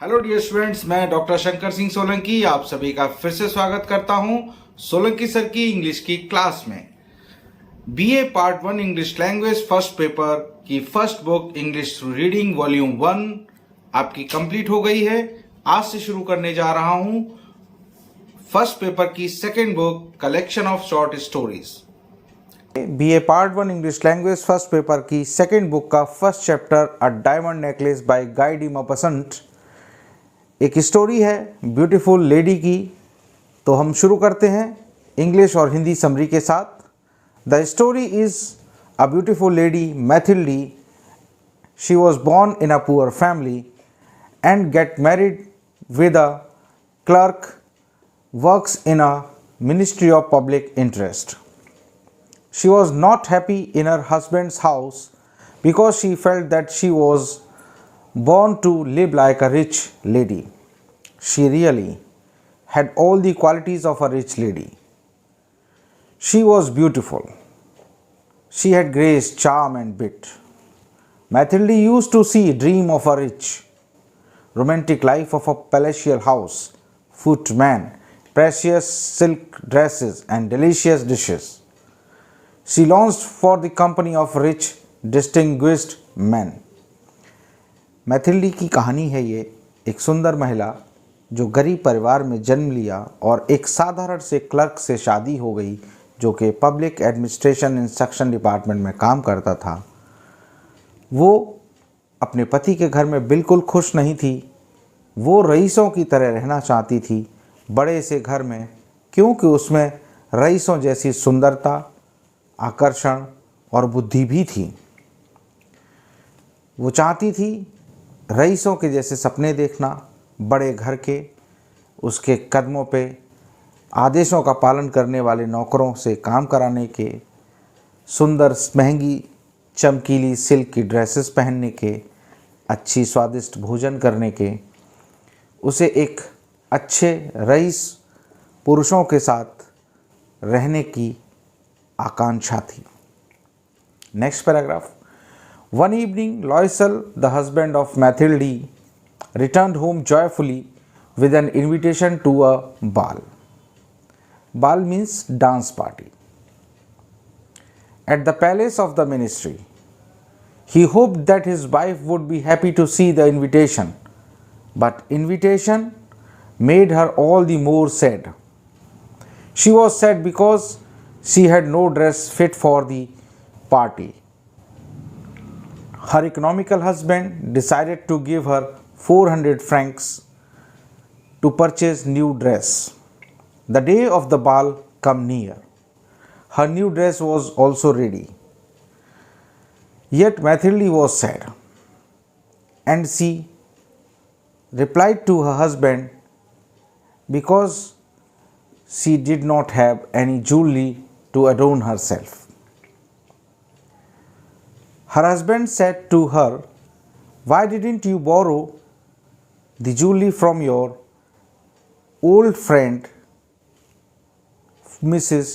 Hello dear students, मैं doctor Shankar Singh Solanki आप सभी का फिर से स्वागत करता हूं सोलंकी सर की इंग्लिश की क्लास में। BA part 1 English language first paper की first book English reading volume 1 आपकी कंप्लीट हो गई है। आज से शुरू करने जा रहा हूं फर्स्ट पेपर की second book collection of short stories. BA part 1 English language first paper की सेकेंड बुक का first chapter a diamond necklace by Guy de Maupassant एक स्टोरी है ब्यूटीफुल लेडी की। तो हम शुरू करते हैं इंग्लिश और हिंदी समरी के साथ। The story is a beautiful lady Mathilde. She was born in a poor family and get married with a clerk, works in a ministry of public interest. She was not happy in her husband's house because she felt that she was born to live like a rich lady. She really had all the qualities of a rich lady. She was beautiful. She had grace, charm, and wit. Mathilde used to dream of a rich, romantic life of a palatial house, footmen, precious silk dresses, and delicious dishes. She longed for the company of rich, distinguished men. मैथिल्डी की कहानी है ये। एक सुंदर महिला जो गरीब परिवार में जन्म लिया और एक साधारण से क्लर्क से शादी हो गई जो कि पब्लिक एडमिनिस्ट्रेशन इंस्ट्रक्शन डिपार्टमेंट में काम करता था। वो अपने पति के घर में बिल्कुल खुश नहीं थी। वो रईसों की तरह रहना चाहती थी बड़े से घर में, क्योंकि उसमें रईसों जैसी सुंदरता, आकर्षण और बुद्धि भी थी। वो चाहती थी रईसों के जैसे सपने देखना, बड़े घर के, उसके कदमों पे आदेशों का पालन करने वाले नौकरों से काम कराने के, सुंदर महंगी चमकीली सिल्क की ड्रेसेस पहनने के, अच्छी स्वादिष्ट भोजन करने के। उसे एक अच्छे रईस पुरुषों के साथ रहने की आकांक्षा थी। Next paragraph. One evening, Loisel, the husband of Mathilde, returned home joyfully with an invitation to a ball. Ball means dance party. At the palace of the ministry. He hoped that his wife would be happy to see the invitation, but invitation made her all the more sad. She was sad because she had no dress fit for the party. Her economical husband decided to give her 400 francs to purchase new dress. The day of the ball come near. Her new dress was also ready. Yet Mathilde was sad, and she replied to her husband because she did not have any jewelry to adorn herself. Her husband said to her, "Why didn't you borrow the jewelry from your old friend Mrs.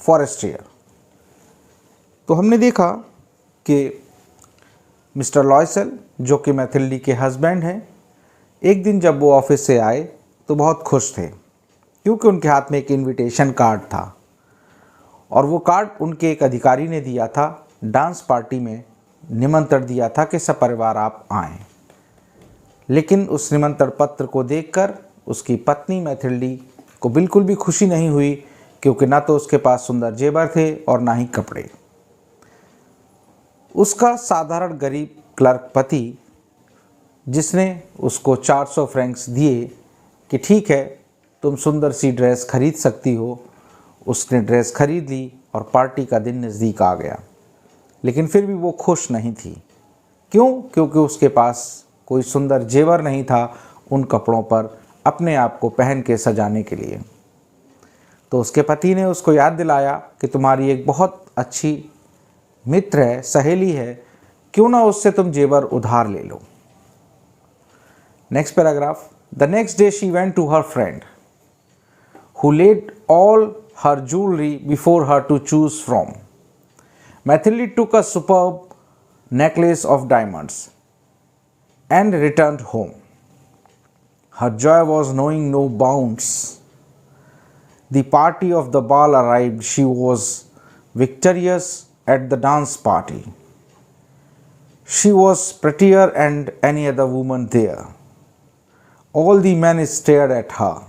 Forestier?" तो हमने देखा कि mister Loisel जो कि मैथिल्डी के husband हैं, एक दिन जब वो ऑफिस से आए तो बहुत खुश थे, क्योंकि उनके हाथ में एक इनविटेशन कार्ड था और वो कार्ड उनके एक अधिकारी ने दिया था। डांस पार्टी में निमंत्रण दिया था कि सपरिवार आप आएं। लेकिन उस निमंत्रण पत्र को देखकर उसकी पत्नी मैथिल्डी को बिल्कुल भी खुशी नहीं हुई, क्योंकि ना तो उसके पास सुंदर जेवर थे और ना ही कपड़े। उसका साधारण गरीब क्लर्क पति, जिसने उसको 400 फ्रैंक्स दिए कि ठीक है तुम सुंदर सी ड्रेस खरीद सकती हो, उसने ड्रेस खरीद ली और पार्टी का दिन नज़दीक आ गया। लेकिन फिर भी वो खुश नहीं थी। क्यों? क्योंकि उसके पास कोई सुंदर जेवर नहीं था उन कपड़ों पर अपने आप को पहन के सजाने के लिए। तो उसके पति ने उसको याद दिलाया कि तुम्हारी एक बहुत अच्छी मित्र है, सहेली है, क्यों ना उससे तुम जेवर उधार ले लो। Next paragraph. The next day she went to her friend who laid all her jewellery before her to choose from. Mathilde took a superb necklace of diamonds and returned home. Her joy was knowing no bounds. The party of the ball arrived. She was victorious at the dance party. She was prettier than any other woman there. All the men stared at her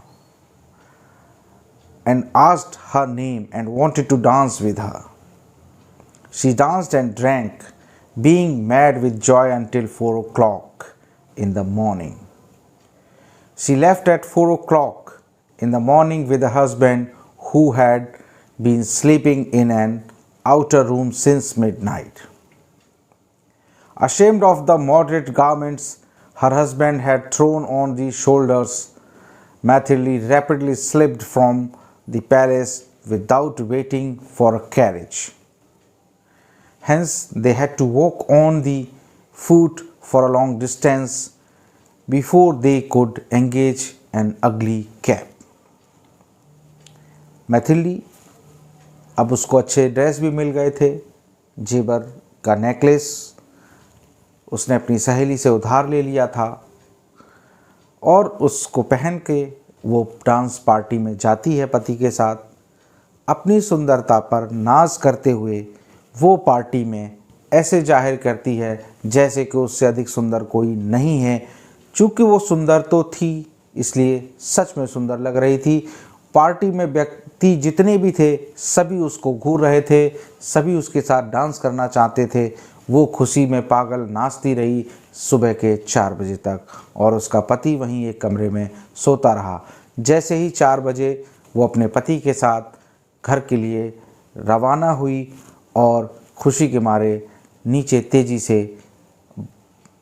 and asked her name and wanted to dance with her. She danced and drank, being mad with joy until 4 o'clock in the morning. She left at 4 o'clock in the morning with a husband who had been sleeping in an outer room since midnight. Ashamed of the moderate garments her husband had thrown on the shoulders, Mathilde rapidly slipped from the palace without waiting for a carriage. Hence, they had to walk on the foot for a long distance before they could engage an ugly cab. Maithili अब उसको अच्छे dress भी मिल गए थे, जेबर का necklace उसने अपनी सहेली से उधार ले लिया था और उसको पहन के वो डांस पार्टी में जाती है पति के साथ। अपनी सुंदरता पर नाज करते हुए वो पार्टी में ऐसे जाहिर करती है जैसे कि उससे अधिक सुंदर कोई नहीं है। चूँकि वो सुंदर तो थी इसलिए सच में सुंदर लग रही थी। पार्टी में व्यक्ति जितने भी थे सभी उसको घूर रहे थे, सभी उसके साथ डांस करना चाहते थे। वो खुशी में पागल नाचती रही सुबह के 4 बजे तक और उसका पति वहीं एक कमरे में सोता रहा। जैसे ही 4 बजे वो अपने पति के साथ घर के लिए रवाना हुई और खुशी के मारे नीचे तेज़ी से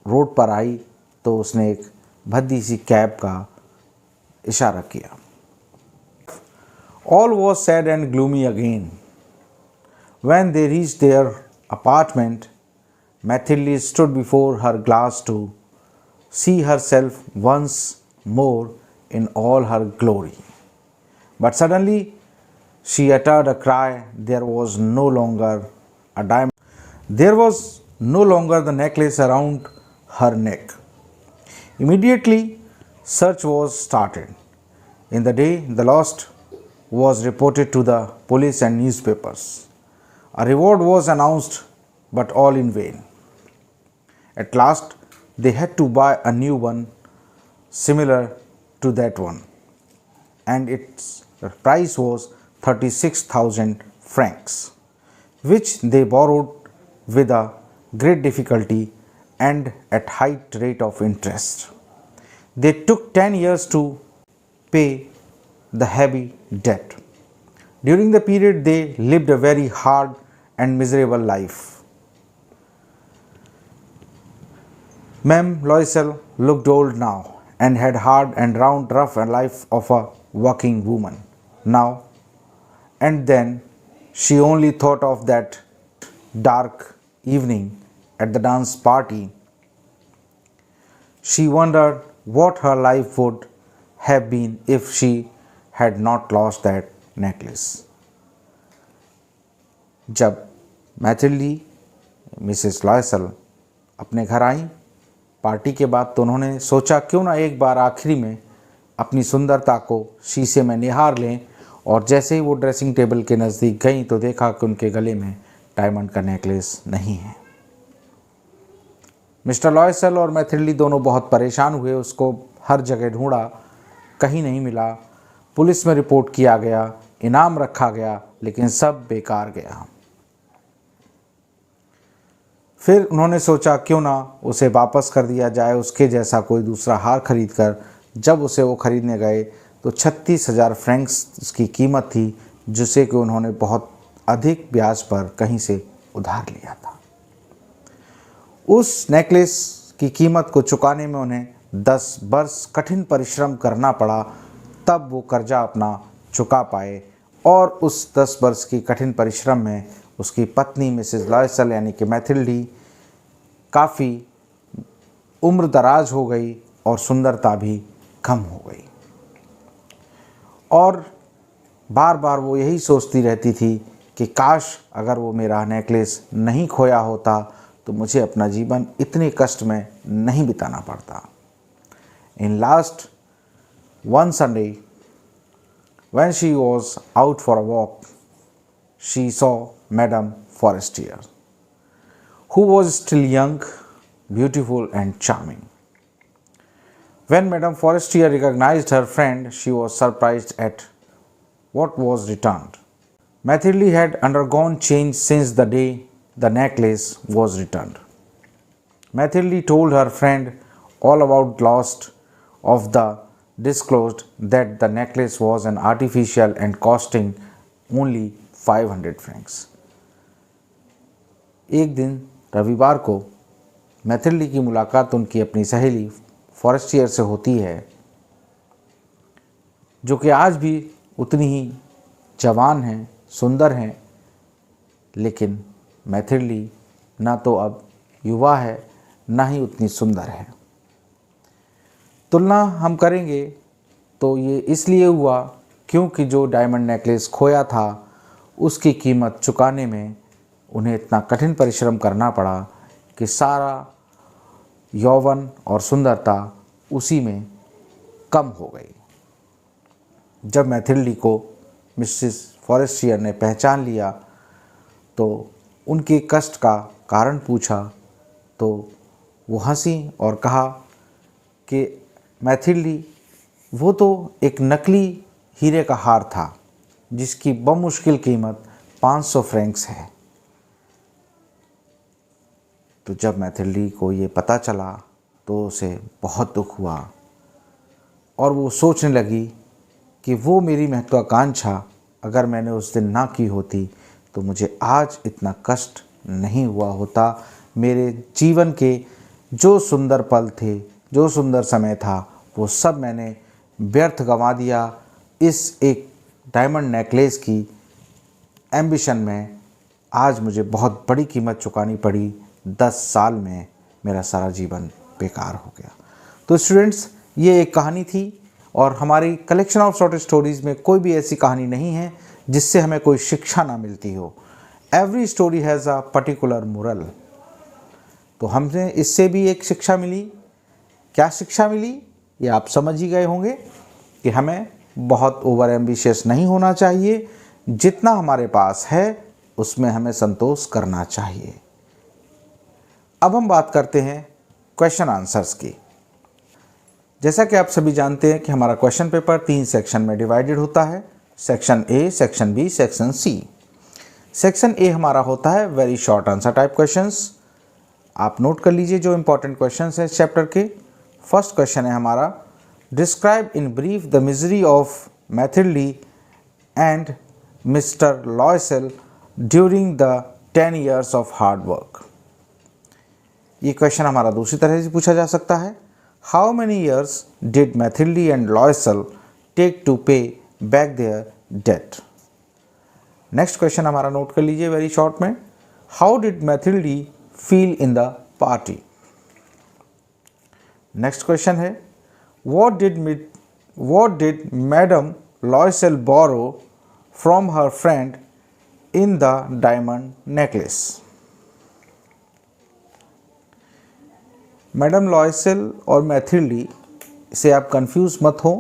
रोड पर आई तो उसने एक भद्दी सी कैब का इशारा किया। All was sad and gloomy again. When they reached their apartment, Mathilde stood before her glass to see herself once more in all her glory. But suddenly she uttered a cry. There was no longer a diamond. There was no longer the necklace around her neck. Immediately, search was started. In the day, the lost was reported to the police and newspapers. A reward was announced, but all in vain. At last, they had to buy a new one similar to that one, and its price was 36,000 francs, which they borrowed with a great difficulty and at high rate of interest. They took 10 years to pay the heavy debt. During the period, they lived a very hard and miserable life. Ma'am Loisel looked old now and had hard and rough life of a working woman. Now and then she only thought of that dark evening at the dance party. She wondered what her life would have been if she had not lost that necklace. जब Maithili Mrs लॉयसल अपने घर I party के बाद तो उन्होंने सोचा क्यों ना एक बार आखिरी में अपनी सुंदरता को शीशे में निहार लें, और जैसे ही वो ड्रेसिंग टेबल के नज़दीक गई तो देखा कि उनके गले में डायमंड का नेकलेस नहीं है। मिस्टर लॉयसल और मैथिली दोनों बहुत परेशान हुए। उसको हर जगह ढूंढा, कहीं नहीं मिला। पुलिस में रिपोर्ट किया गया, इनाम रखा गया, लेकिन सब बेकार गया। फिर उन्होंने सोचा क्यों ना उसे वापस कर दिया जाए उसके जैसा कोई दूसरा हार खरीद कर। जब उसे वो खरीदने गए तो 36,000 फ्रैंक्स उसकी कीमत थी, जिसे कि उन्होंने बहुत अधिक ब्याज पर कहीं से उधार लिया था। उस नेकलेस की कीमत को चुकाने में उन्हें 10 वर्ष कठिन परिश्रम करना पड़ा, तब वो कर्जा अपना चुका पाए। और उस 10 वर्ष की कठिन परिश्रम में उसकी पत्नी मिसेस लॉयसल यानी कि मैथिली काफ़ी उम्र दराज हो गई और सुंदरता भी कम हो गई। और बार बार वो यही सोचती रहती थी कि काश अगर वो मेरा नेकलेस नहीं खोया होता तो मुझे अपना जीवन इतने कष्ट में नहीं बिताना पड़ता। In last One Sunday, when she was out for a walk, she saw Madame Forestier, who was still young, beautiful, and charming. When Madame Forestier recognized her friend, she was surprised at what was returned. Mathilde had undergone change since the day the necklace was returned. Mathilde told her friend all about loss of the disclosed that the necklace was an artificial and costing only 500 francs. एक दिन रविवार को मैथिल्डी की मुलाकात उनकी अपनी सहेली Forestier से होती है, जो कि आज भी उतनी ही जवान हैं, सुंदर हैं, लेकिन मैथिल्डी ना तो अब युवा है, ना ही उतनी सुंदर है। तुलना हम करेंगे तो ये इसलिए हुआ क्योंकि जो डायमंड नेकलेस खोया था उसकी कीमत चुकाने में उन्हें इतना कठिन परिश्रम करना पड़ा कि सारा यौवन और सुंदरता उसी में कम हो गई। जब मैथिल्डी को मिसेस फॉरेस्टियर ने पहचान लिया तो उनके कष्ट का कारण पूछा तो वो हंसी और कहा कि मैथिल्डी, वो तो एक नकली हीरे का हार था जिसकी बमुश्किल कीमत 500 फ्रैंक्स है। तो जब मैथिल्डी को ये पता चला तो उसे बहुत दुख हुआ और वो सोचने लगी कि वो मेरी महत्वाकांक्षा अगर मैंने उस दिन ना की होती तो मुझे आज इतना कष्ट नहीं हुआ होता। मेरे जीवन के जो सुंदर पल थे, जो सुंदर समय था, वो सब मैंने व्यर्थ गंवा दिया इस एक डायमंड नेकलेस की एम्बिशन में। आज मुझे बहुत बड़ी कीमत चुकानी पड़ी। 10 साल में मेरा सारा जीवन बेकार हो गया। तो स्टूडेंट्स, ये एक कहानी थी और हमारी कलेक्शन ऑफ शॉर्ट स्टोरीज़ में कोई भी ऐसी कहानी नहीं है जिससे हमें कोई शिक्षा ना मिलती हो। Every story has a particular moral. तो हमने इससे भी एक शिक्षा मिली। क्या शिक्षा मिली ये आप समझ ही गए होंगे कि हमें बहुत ओवर एम्बिशियस नहीं होना चाहिए। जितना हमारे पास है उसमें हमें संतोष करना चाहिए। अब हम बात करते हैं क्वेश्चन आंसर्स की। जैसा कि आप सभी जानते हैं कि हमारा क्वेश्चन पेपर 3 सेक्शन में डिवाइडेड होता है, section A, section B, section C. Section A हमारा होता है very short answer type questions. आप नोट कर लीजिए जो इंपॉर्टेंट क्वेश्चंस हैं इस चैप्टर के। फर्स्ट क्वेश्चन है हमारा, describe in brief the misery of Mathilde and Mister Loisel during the 10 years of hard work. ये क्वेश्चन हमारा दूसरी तरह से पूछा जा सकता है, how many years did Mathilde and Loisel take to pay back their debt. Next question हमारा नोट कर लीजिए वेरी शॉर्ट में, how did Mathilde feel in the party. Next question है, what did Madame Loisel borrow from her friend in the diamond necklace? Madam Loisel और Mathilde से आप confuse मत हो।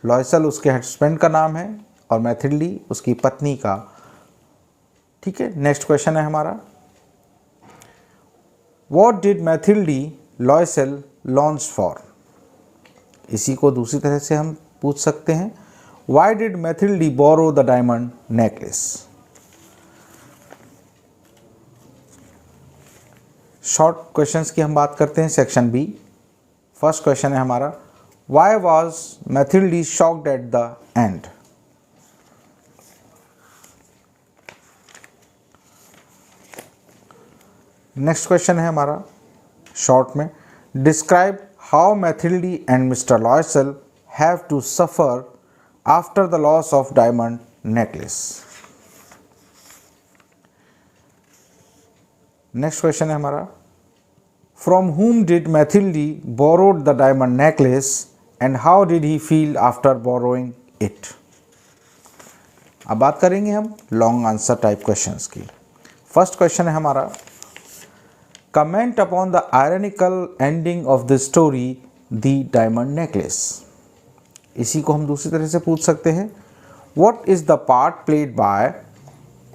लॉयसेल उसके हस्बैंड का नाम है और मैथिल्डी उसकी पत्नी का। ठीक है, नेक्स्ट क्वेश्चन है हमारा, What did Mathilde Loisel launch for? इसी को दूसरी तरह से हम पूछ सकते हैं, Why did Mathilde borrow the diamond necklace? Short questions की हम बात करते हैं, सेक्शन बी। फर्स्ट क्वेश्चन है हमारा, Why was Mathilde shocked at the end? Next question है हमारा शॉर्ट में, describe how Mathilde and Mister Loisel have to suffer after the loss of diamond necklace. Next question है हमारा, from whom did Mathilde borrowed the diamond necklace and how did he feel after borrowing it? अब बात करेंगे हम long answer type questions की। First question है हमारा, comment upon the ironical ending of the story The Diamond Necklace. इसी को हम दूसरी तरह से पूछ सकते हैं, what is the part played by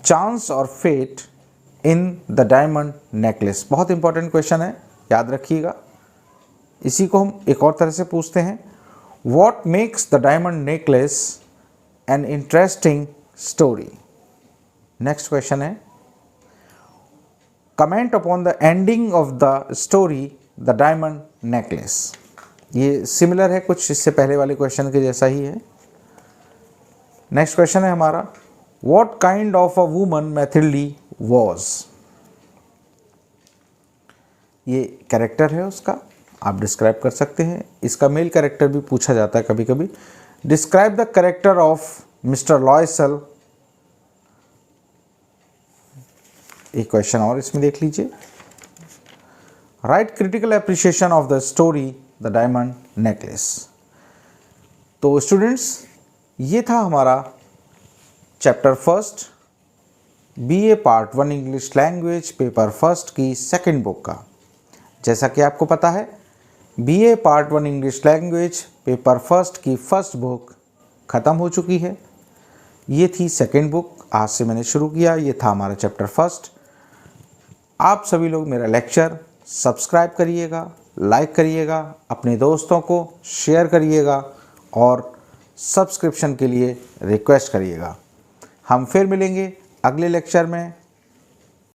chance और fate in the diamond necklace. बहुत इंपॉर्टेंट क्वेश्चन है, याद रखिएगा। इसी को हम एक और तरह से पूछते हैं, what makes the diamond necklace an interesting story. Next question है, comment upon the ending of the story the diamond necklace. ये सिमिलर है कुछ इससे पहले वाले क्वेश्चन के जैसा ही है। नेक्स्ट क्वेश्चन है हमारा, what kind of a woman Maithili was. ये कैरेक्टर है उसका, आप डिस्क्राइब कर सकते हैं। इसका मेल कैरेक्टर भी पूछा जाता है कभी कभी। Describe the character of mister Loisel. एक क्वेश्चन और इसमें देख लीजिए, write critical appreciation of the story the diamond necklace. तो स्टूडेंट्स, ये था हमारा chapter first BA part 1 English language paper first की सेकंड बुक का। जैसा कि आपको पता है, BA part 1 English language paper first की फर्स्ट बुक ख़त्म हो चुकी है। ये थी सेकंड बुक, आज से मैंने शुरू किया। ये था हमारा चैप्टर फर्स्ट। आप सभी लोग मेरा लेक्चर सब्सक्राइब करिएगा, लाइक करिएगा, अपने दोस्तों को शेयर करिएगा और सब्सक्रिप्शन के लिए रिक्वेस्ट करिएगा। हम फिर मिलेंगे अगले लेक्चर में।